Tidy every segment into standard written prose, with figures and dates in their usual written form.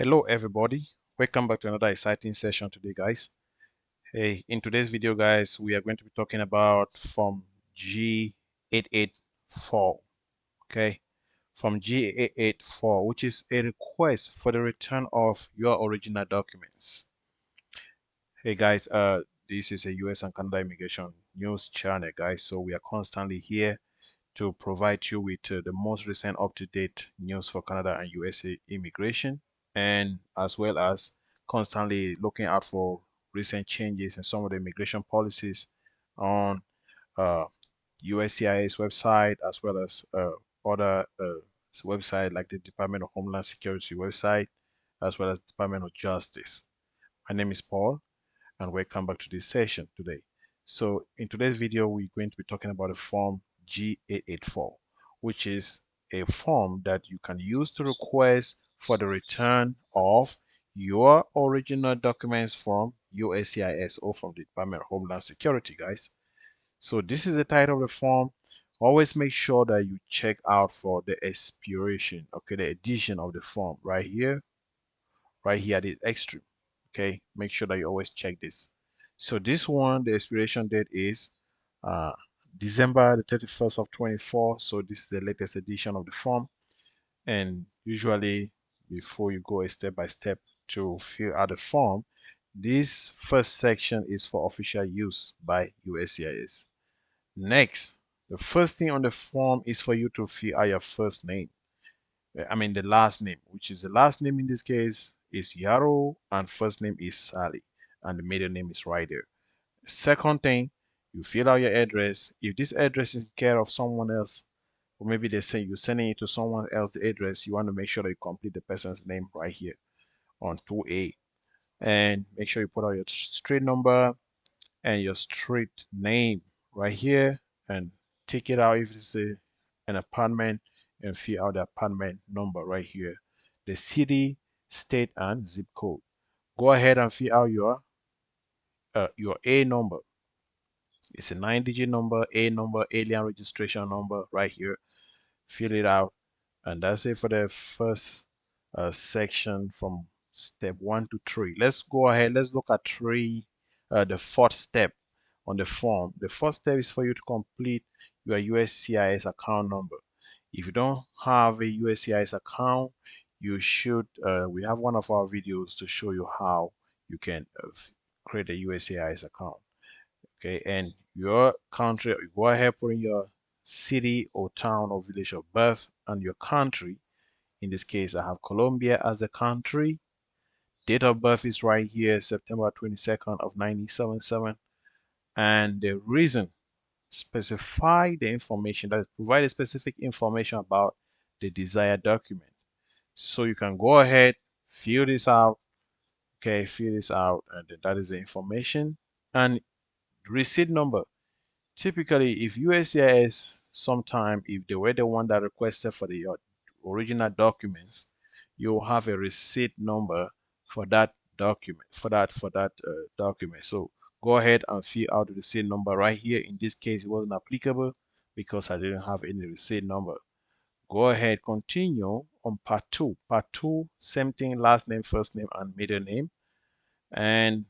Hello everybody, welcome back to another exciting session today, guys. Hey, in today's video, guys, we are going to be talking about Form G-884. Okay, Form G-884, which is a request for the return of your original documents. Hey guys, this is a US and Canada immigration news channel, guys, so we are constantly here to provide you with the most recent up-to-date news for Canada and USA immigration, and as well as constantly looking out for recent changes in some of the immigration policies on USCIS website, as well as other websites like the Department of Homeland Security website, as well as Department of Justice. My name is Paul, and welcome back to this session today. So in today's video, we're going to be talking about a form G-884, which is a form that you can use to request for the return of your original documents from USCIS or from the Department of Homeland Security, guys. So this is the title of the form. Always make sure that you check out for the expiration, okay, the edition of the form right here at the extreme. Okay, make sure that you always check this. So this one, the expiration date is uh, December the 31st of 24. So this is the latest edition of the form. And usually, before you go a step by step to fill out the form, this first section is for official use by USCIS. Next, the first thing on the form is for you to fill out your first name. I mean the last name, which is the last name in this case is Yaro, and first name is Sally, and the middle name is right there. Second thing, you fill out your address. If this address is in care of someone else, or maybe they say you're sending it to someone else, the address, you want to make sure that you complete the person's name right here on 2A. And make sure you put out your street number and your street name right here, and take it out if it's an apartment, and fill out the apartment number right here, the city, state, and zip code. Go ahead and fill out your A number. It's a 9-digit number, A number, alien registration number right here. Fill it out, and that's it for the first section from step 1 to 3. Let's go ahead. Let's look at the fourth step on the form. The first step is for you to complete your USCIS account number. If you don't have a USCIS account, you should. We have one of our videos to show you how you can create a USCIS account. Okay, and your country, go ahead, put in your city or town or village of birth and your country. In this case, I have Colombia as the country. Date of birth is right here, September 22nd of 1977. And the reason, specify the information, that is, provide a specific information about the desired document. So you can go ahead, fill this out. Okay, fill this out, and then that is the information. And receipt number. Typically, if USCIS, sometime if they were the one that requested for the original documents, you'll have a receipt number for that document, document. So go ahead and fill out the receipt number right here. In this case, it wasn't applicable because I didn't have any receipt number. Go ahead, continue on part 2. Part 2, same thing, last name, first name, and middle name. And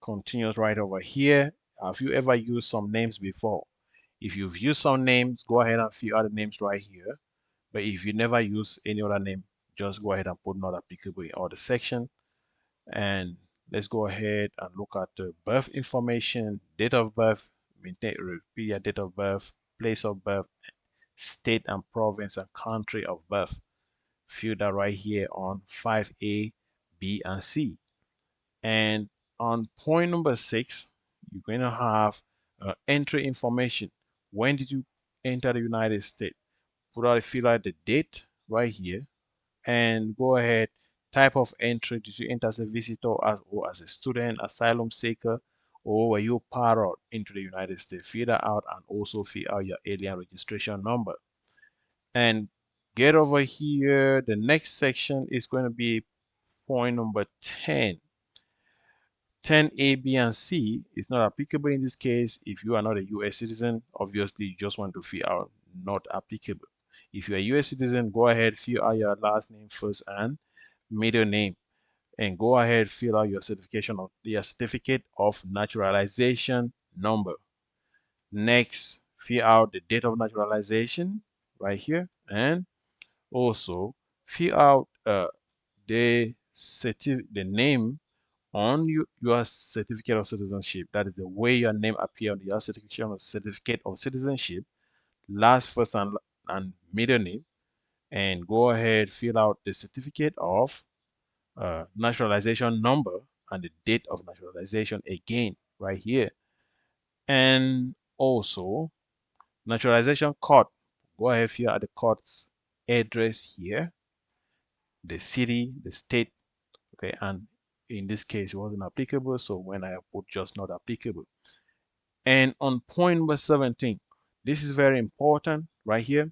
continues right over here. Have you ever used some names before? If you've used some names, go ahead and fill out the names right here. But if you never use any other name, just go ahead and put not applicable in all the section. And let's go ahead and look at the birth information, date of birth, repeat your date of birth, place of birth, state and province and country of birth. Fill that right here on 5A, B, and C. And on point number 6, you're going to have entry information. When did you enter the United States? Fill out the date right here, and go ahead. Type of entry: did you enter as a visitor, or as a student, asylum seeker, or were you paroled into the United States? Fill that out, and also fill out your alien registration number. And get over here. The next section is going to be point number 10. 10A, B, and C is not applicable in this case. If you are not a US citizen, obviously you just want to fill out not applicable. If you're a US citizen, go ahead, fill out your last name, first and middle name, and go ahead, fill out your certificate of naturalization number. Next, fill out the date of naturalization right here, and also fill out the name on your certificate of citizenship. That is the way your name appears on your certificate of citizenship, last, first, and middle name. And go ahead, fill out the certificate of naturalization number and the date of naturalization again right here. And also naturalization court. Go ahead, fill out the court's address here, the city, the state. Okay, and in this case it wasn't applicable, so when I put just not applicable. And on point number 17, this is very important right here.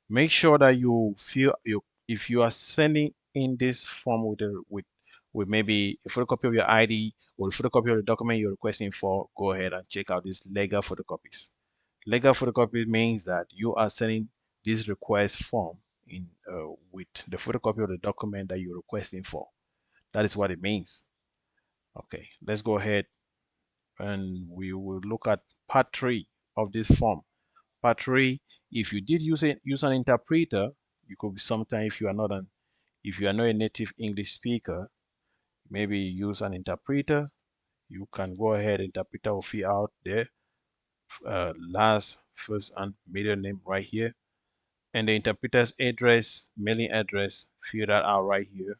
Make sure that you fill you if you are sending in this form with maybe a photocopy of your ID or a photocopy of the document you're requesting for, go ahead and check out these legal photocopies. Legal photocopy means that you are sending this request form in with the photocopy of the document that you're requesting for. That is what it means. Okay, let's go ahead and we will look at part 3 of this form. Part 3, if you did use an interpreter, you could be sometimes if you are not a native English speaker, maybe use an interpreter. You can go ahead, interpreter will fill out the last, first, and middle name right here, and the interpreter's address, mailing address, fill that out right here.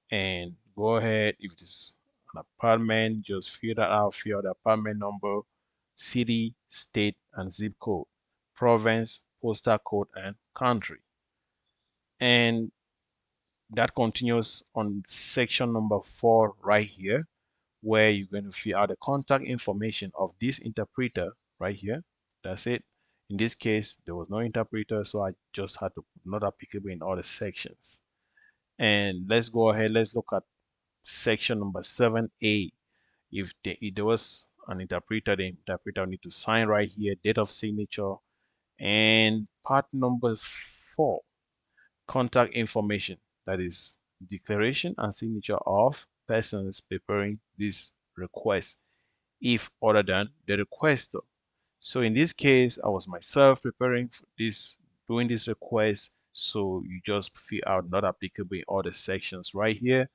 And go ahead, if it is an apartment, just fill that out, fill the apartment number, city, state, and zip code, province, postal code, and country. And that continues on section number 4 right here, where you're going to fill out the contact information of this interpreter right here. That's it. In this case, there was no interpreter, so I just had to put not applicable in all the sections. And let's go ahead, let's look at section number 7A. If there was an interpreter, the interpreter will need to sign right here, date of signature. And part number 4, contact information, that is declaration and signature of persons preparing this request, if other than the requester. So in this case, I was myself preparing for this, doing this request. So you just fill out not applicable in all the sections right here.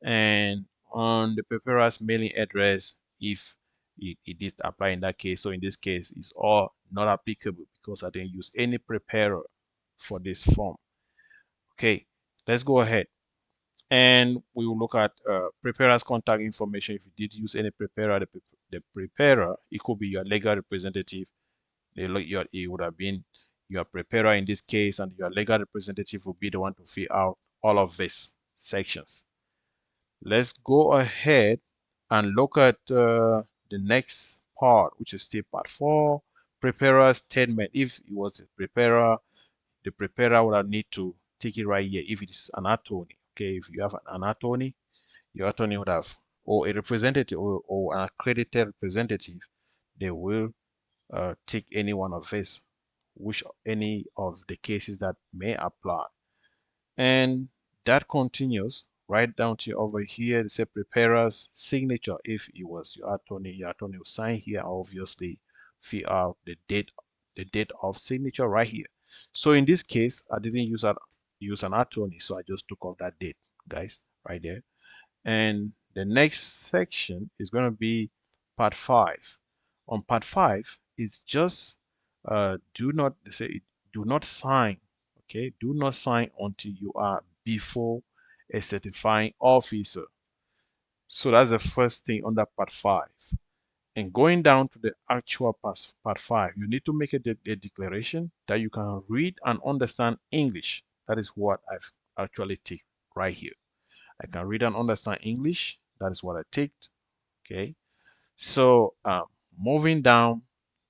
And on the preparer's mailing address, if it did apply in that case. So in this case, it's all not applicable because I didn't use any preparer for this form. Okay, let's go ahead and we will look at preparer's contact information. If you did use any preparer, the preparer, it could be your legal representative. It would have been your preparer in this case, and your legal representative will be the one to fill out all of these sections. Let's go ahead and look at the next part, which is still part 4, preparer statement. If it was the preparer would have need to take it right here. If it is an attorney, okay, if you have an attorney, your attorney would have, or a representative or an accredited representative, they will take any one of this, any of the cases that may apply. And that continues right down to over here. It says preparer's signature. If it was your attorney will sign here, obviously fill out the date of signature right here. So in this case, I didn't use an attorney, so I just took off that date, guys, right there. And the next section is going to be part 5. On part 5, it's just do not sign. Okay, do not sign until you are before a certifying officer. So that's the first thing under part 5. And going down to the actual part 5, you need to make a declaration that you can read and understand English. That is what I've actually ticked right here. I can read and understand English. That is what I ticked. Okay. So moving down,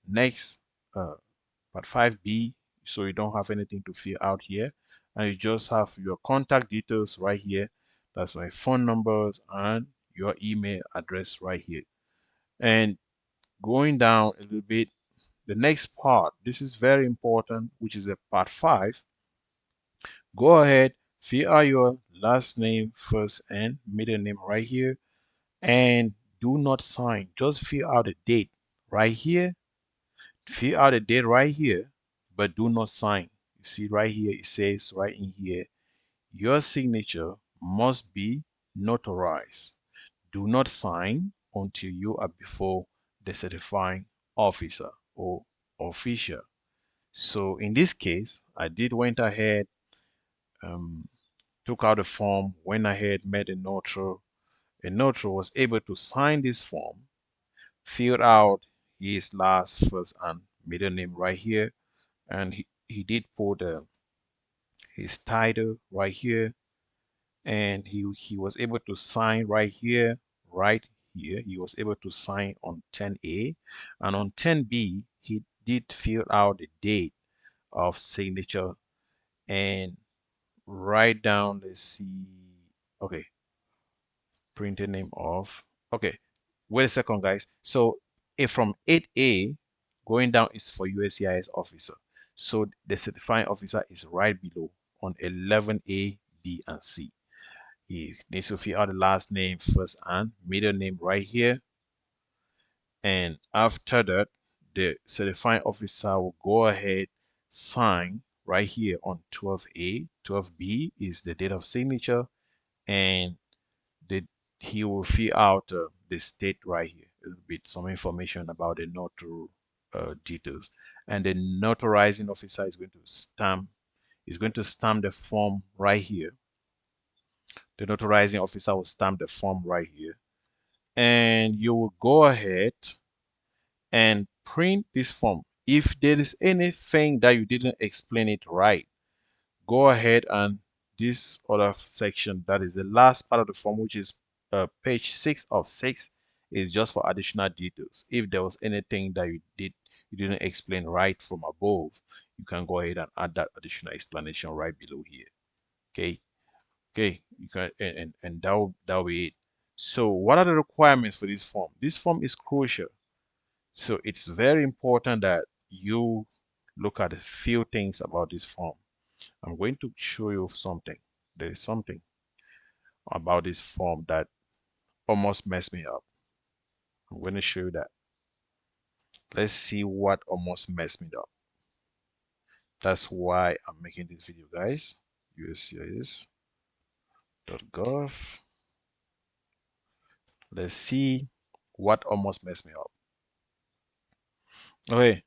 next part 5B, so you don't have anything to fill out here, and you just have your contact details right here. That's my phone numbers and your email address right here. And going down a little bit, the next part, this is very important, which is a part 5. Go ahead, Fill out your last name, first and middle name right here, and do not sign. Just fill out the date right here. Fill out the date right here, but do not sign. You see right here, it says right in here, your signature must be notarized. Do not sign until you are before the certifying officer or official. So in this case, I did went ahead, um, took out the form, went ahead, met a notary. A notary was able to sign this form, filled out his last, first, and middle name right here, and he did put his title right here, and he was able to sign right here, right here. He was able to sign on 10A, and on 10B, he did fill out the date of signature and write down, let's see, okay, printer name of, okay, wait a second, guys. So if from 8A going down is for USCIS officer. So the certifying officer is right below on 11A, B, and C. He needs to fill out the last name, first and middle name right here. And after that, the certifying officer will go ahead, sign right here on 12A. 12B is the date of signature, and the, he will fill out the state right here, a little bit, some information about the notary details. And the notarizing officer is going to stamp the form right here. The notarizing officer will stamp the form right here, and you will go ahead and print this form. If there is anything that you didn't explain it right, go ahead and this other section, that is the last part of the form, which is page 6 of 6, is just for additional details. If there was anything that you didn't explain right from above, you can go ahead and add that additional explanation right below here. Okay, you can, and that'll be it. So what are the requirements for this form? This form is crucial, so it's very important that you look at a few things about this form. I'm going to show you something. There is something about this form that almost messed me up. I'm going to show you that. Let's see what almost messed me up. That's why I'm making this video, guys. USCIS.gov. Let's see what almost messed me up. Okay,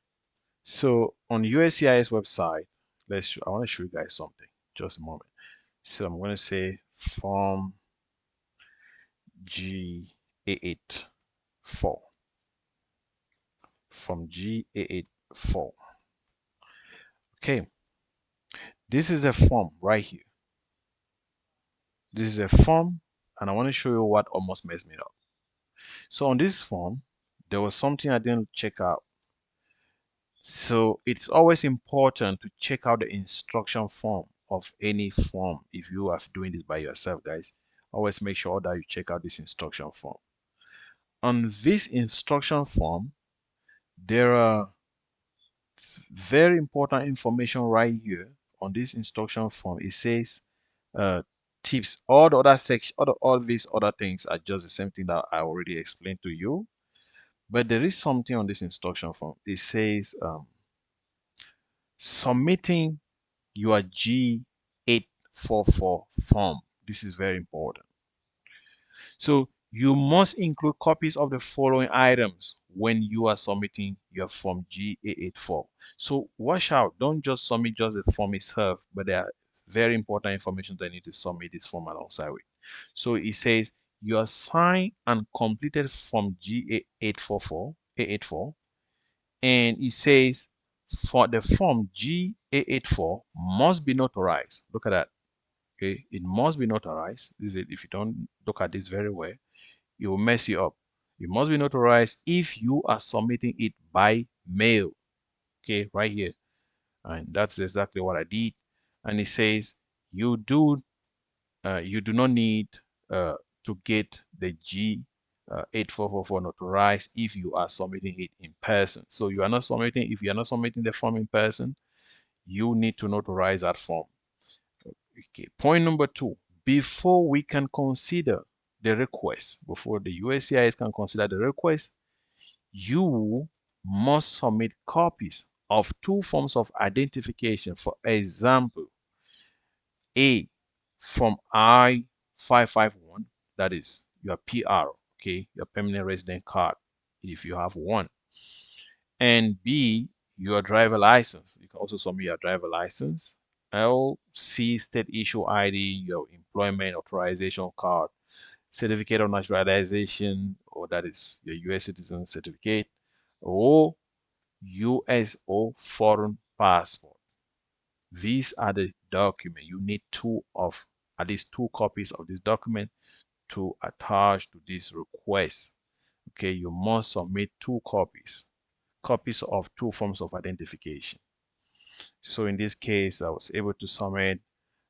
so on USCIS website, I want to show you guys something. Just a moment. So I'm going to say form G-884. From G-884. Okay, this is a form right here. This is a form, and I want to show you what almost messed me up. So on this form, there was something I didn't check out. So it's always important to check out the instruction form of any form. If you are doing this by yourself, guys, always make sure that you check out this instruction form. On this instruction form, there are very important information right here on this instruction form. It says tips. All the other section, all these other things are just the same thing that I already explained to you, but there is something on this instruction form. It says submitting your G-844 form. This is very important. So you must include copies of the following items when you are submitting your form G-884. So watch out, don't just submit just the form itself, but there are very important information that you need to submit this form alongside with. So it says your signed and completed form G-844, A84, and it says for the form G-884 must be notarized. Look at that. Okay, it must be notarized. This is it. If you don't look at this very well, it will mess you up. It must be notarized if you are submitting it by mail. Okay, right here. And that's exactly what I did. And it says you do not need to get the G-8444 notarized if you are submitting it in person. So you are not submitting, if you are not submitting the form in person, you need to notarize that form. Okay, point number two, before we can consider the request, before the USCIS can consider the request, you must submit copies of two forms of identification. For example, A, Form I-551, that is your PR, okay, your permanent resident card, if you have one. And B, your driver license. You can also submit your driver license. LC, state issue ID, your employment authorization card, certificate of naturalization, or that is your US citizen certificate, or USO foreign passport. These are the documents. You need at least two copies of this document to attach to this request. Okay, you must submit two copies of two forms of identification. So in this case, I was able to submit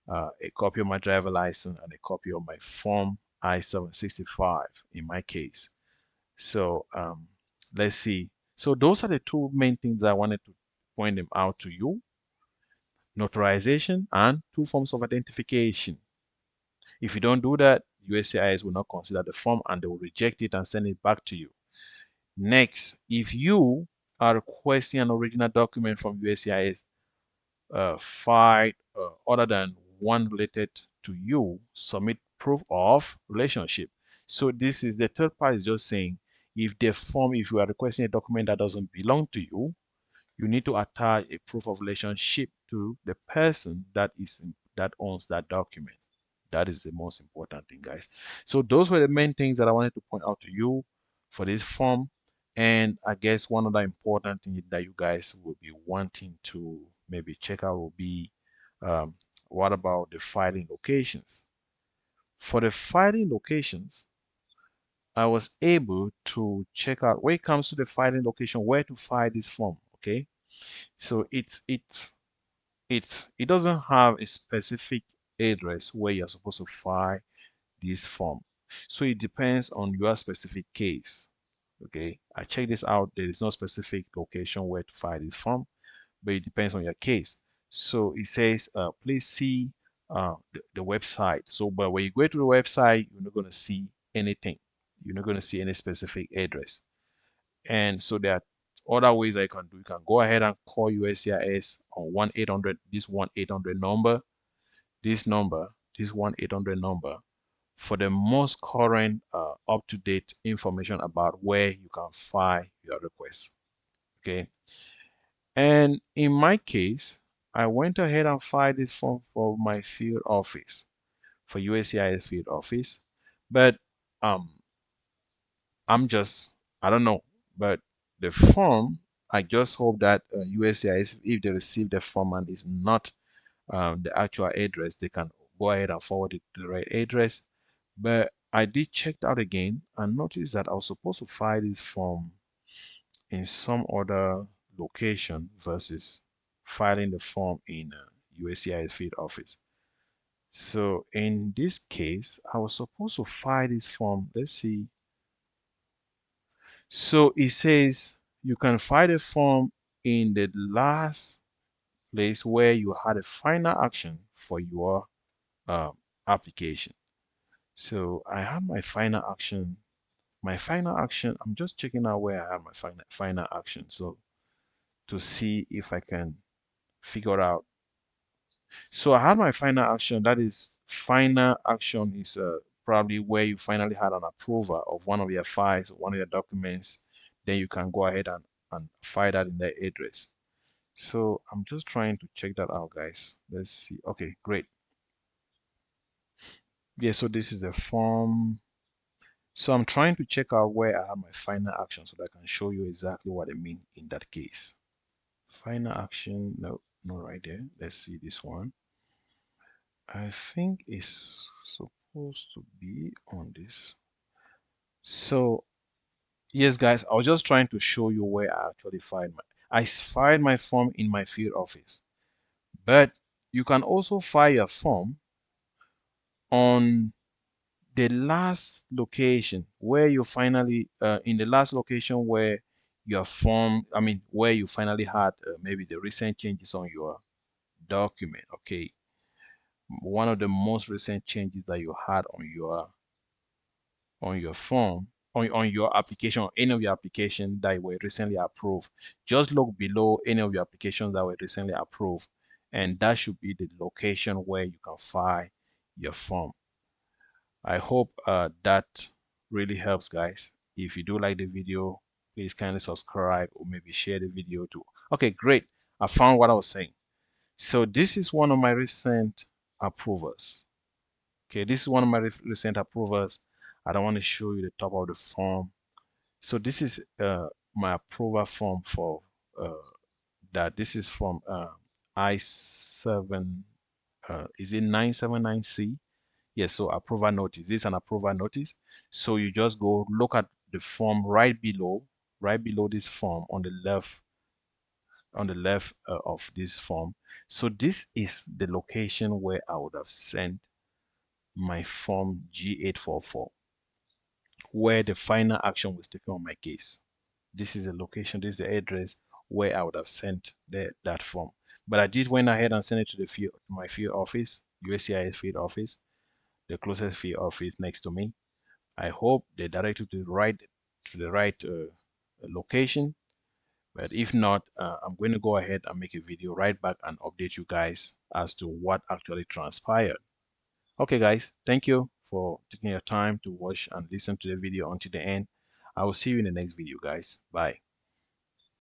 a copy of my driver license and a copy of my form I-765 in my case. So let's see. So those are the two main things I wanted to point them out to you: notarization and two forms of identification. If you don't do that, USCIS will not consider the form and they will reject it and send it back to you. Next, if you are requesting an original document from USCIS file other than one related to you, submit proof of relationship. So this is the third part, is just saying if you are requesting a document that doesn't belong to you, you need to attach a proof of relationship to the person that owns that document. That is the most important thing, guys. So those were the main things that I wanted to point out to you for this form. And I guess one other important thing that you guys will be wanting to maybe check out will be what about the filing locations? For the filing locations, I was able to check out when it comes to the filing location, where to file this form. Okay, so it doesn't have a specific address where you're supposed to file this form. So it depends on your specific case. Okay, I checked this out. There is no specific location where to file this form, but it depends on your case. So it says, please see the website. So, but when you go to the website, you're not going to see anything. You're not going to see any specific address. And so there are other ways that you can do. You can go ahead and call USCIS on 1-800, this 1-800 number, this number, this 1-800 number for the most current up-to-date information about where you can file your request. Okay. And in my case, I went ahead and filed this form for my field office, for USCIS field office. But um, I don't know. But the form, I just hope that USCIS, if they receive the form and it's not the actual address, they can go ahead and forward it to the right address. But I did check out again and noticed that I was supposed to file this form in some other location versus filing the form in USCIS field office. So in this case, I was supposed to file this form. Let's see. So it says you can file the form in the last place where you had a final action for your um, application. So I have my final action. My final action, I'm just checking out where I have my final action. So to see if I can figure out. So I had my final action. That is, final action is probably where you finally had an approval of one of your files, one of your documents. Then you can go ahead and file that in the address. So I'm just trying to check that out, guys. Let's see. Okay, great. Yeah, so this is the form. So I'm trying to check out where I have my final action so that I can show you exactly what I mean in that case. Final action, no, not right there. Let's see this one. I think it's supposed to be on this. So yes, guys, I was just trying to show you where I actually I filed my form in my field office. But you can also file your form on the last location where you finally in the last location where your form, I mean where you finally had maybe the recent changes on your document. Okay, one of the most recent changes that you had on your form, on your application, or any of your applications that were recently approved. Just look below any of your applications that were recently approved, and that should be the location where you can file your form. I hope that really helps, guys. If you do like the video, please kindly subscribe or maybe share the video too. Okay, great. I found what I was saying. So this is one of my recent approvers. Okay, this is one of my recent approvers. I don't want to show you the top of the form. So this is my approval form for uh, that. This is from I7, is it 979C? Yes, so approval notice. This is an approval notice. So you just go look at the form right below this form on the left of this form. So this is the location where I would have sent my form G-844, where the final action was taken on my case. This is the location, this is the address where I would have sent that form. But I did went ahead and sent it to my field office, USCIS field office, the closest field office next to me. I hope they direct you to the right location. But if not, I'm going to go ahead and make a video right back and update you guys as to what actually transpired. Okay, guys, thank you for taking your time to watch and listen to the video until the end. I will see you in the next video, guys. Bye.